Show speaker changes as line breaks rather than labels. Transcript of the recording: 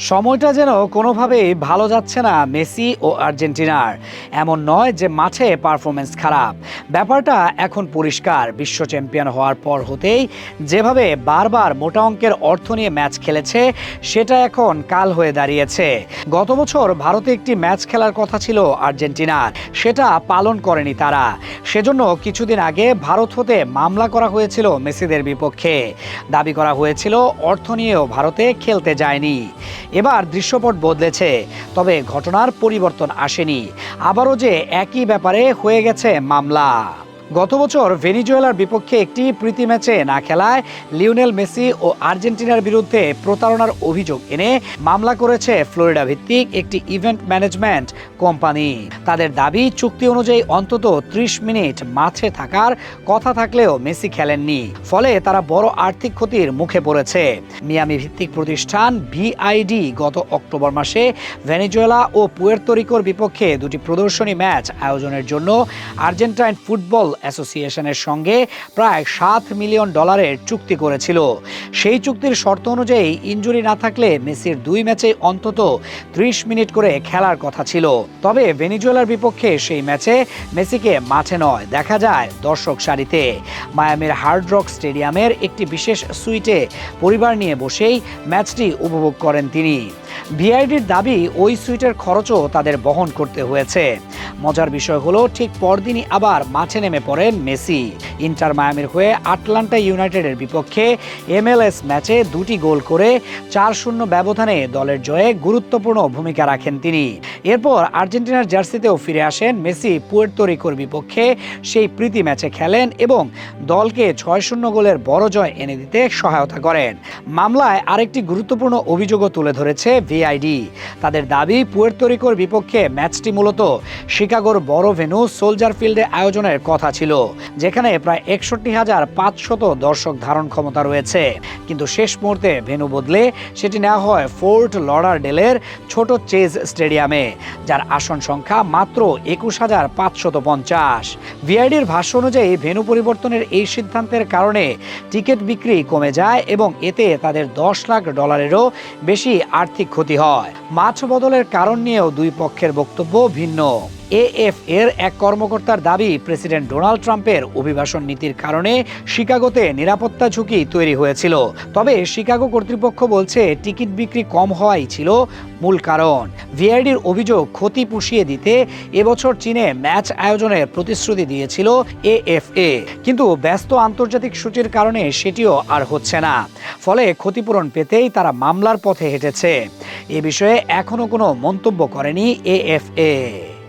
সময়টা যেন কোনোভাবেই ভালো যাচ্ছে না মেসি ও আর্জেন্টিনার। এমন নয় যে মাঠে পারফরমেন্স খারাপ, ব্যাপারটা এখন পরিষ্কার। বিশ্ব চ্যাম্পিয়ন হওয়ার পর হতেই যেভাবে বারবার মোটা অঙ্কের অর্থ নিয়ে ম্যাচ খেলেছে, সেটা এখন কাল হয়ে দাঁড়িয়েছে। গত বছর ভারতে একটি ম্যাচ খেলার কথা ছিল আর্জেন্টিনার, সেটা পালন করেনি তারা। সেজন্য কিছুদিন আগে ভারত হতে মামলা করা হয়েছিল মেসিদের বিপক্ষে। দাবি করা হয়েছিল অর্থ নিয়েও ভারতে খেলতে যায়নি। এবার দৃশ্যপট বদলেছে, তবে ঘটনার পরিবর্তন আসেনি। আবারও যে একই ব্যাপারে হয়ে গেছে মামলা। গত বছর ভেনিজুয়েলার বিপক্ষে একটি প্রীতি ম্যাচে না খেলায় লিওনেল মেসি ও আর্জেন্টিনার বিরুদ্ধে প্রতারণার অভিযোগ এনে মামলা করেছে ফ্লোরিডা ভিত্তিক একটি ইভেন্ট ম্যানেজমেন্ট কোম্পানি। তাদের দাবি, চুক্তি অনুযায়ী অন্তত 30 মিনিট মাঠে থাকার কথা থাকলেও মেসি খেলেননি, ফলে তারা বড় আর্থিক ক্ষতির মুখে পড়েছে। মিয়ামি ভিত্তিক প্রতিষ্ঠান ভিআইডি গত অক্টোবর মাসে ভেনিজুয়েলা ও পুয়ের্তো রিকোর বিপক্ষে দুটি প্রদর্শনী ম্যাচ আয়োজনের জন্য আর্জেন্টাইন ফুটবল অ্যাসোসিয়েশনের সঙ্গে প্রায় $7 মিলিয়ন চুক্তি করেছিল। সেই চুক্তির শর্ত অনুযায়ী ইনজুরি না থাকলে মেসির 2 ম্যাচে অন্তত 30 মিনিট করে খেলার কথা ছিল। তবে ভেনিজুয়েলার বিপক্ষে সেই ম্যাচে মেসিকে মাঠে নয়, দেখা যায় দর্শক সারিতে। মায়ামির হার্ড রক স্টেডিয়ামের একটি বিশেষ সুইটে পরিবার নিয়ে বসেই ম্যাচটি উপভোগ করেন তিনি। ভিআইডির দাবি, ওই সুইটের খরচও তাদের বহন করতে হয়েছে। মজার বিষয় হলো, ঠিক পরদিনই আবার মাঠে নেমে পড়েন মেসি। ইন্টার মায়ামির হয়ে আটলান্টা ইউনাইটেডের বিপক্ষে MLS ম্যাচে 2টি গোল করে 4-0 ব্যবধানে দলের জয়ে গুরুত্বপূর্ণ ভূমিকা রাখেন তিনি। এরপর আর্জেন্টিনার জার্সিতেও ফিরে আসেন মেসি। পুয়ের্তো রিকোর বিপক্ষে সেই প্রীতি ম্যাচে খেলেন এবং দলকে 6-0 গোলের বড় জয় এনে দিতে সহায়তা করেন। মামলায় আরেকটি গুরুত্বপূর্ণ অভিযোগও তুলে ধরেছে ভিআইডি। তাদের দাবি, পুয়ের্তো রিকোর বিপক্ষে ম্যাচটি মূলত শিকাগোর বড় ভেন্যু সোলজার ফিল্ডে আয়োজনের কথা ছিল, যেখানে প্রায় 61,500 দর্শক ধারণ ক্ষমতা রয়েছে। কিন্তু শেষ মুহূর্তে ভেন্যু বদলে সেটি নেওয়া হয় ফোর্ট লডারডেলের ছোট চেজ স্টেডিয়ামে, যার আসন সংখ্যা মাত্র 21,550। ভিআইডির ভাষ্য অনুযায়ী ভেন্যু পরিবর্তনের এই সিদ্ধান্তের কারণে টিকিট বিক্রি কমে যায় এবং এতে তাদের $10 লাখ বেশি আর্থিক ক্ষতি হয়। মাঠ বদলের কারণ নিয়েও দুই পক্ষের বক্তব্য ভিন্ন। এএফএর এক কর্মকর্তার দাবি, প্রেসিডেন্ট ডোনাল্ড ট্রাম্পের অভিবাসন নীতির কারণে শিকাগোতে নিরাপত্তা ঝুঁকি তৈরি হয়েছিল। তবে শিকাগো কর্তৃপক্ষ বলছে টিকিট বিক্রি কম হওয়াই ছিল মূল কারণ। ভিআইডির অভিযোগ, ক্ষতি পুষিয়ে দিতে এবছর চীনে ম্যাচ আয়োজনের প্রতিশ্রুতি দিয়েছিল এএফএ, কিন্তু ব্যস্ত আন্তর্জাতিক সূচির কারণে সেটিও আর হচ্ছে না। ফলে ক্ষতিপূরণ পেতেই তারা মামলার পথে হেঁটেছে। এ বিষয়ে এখনো কোনো মন্তব্য করেনি এএফএ।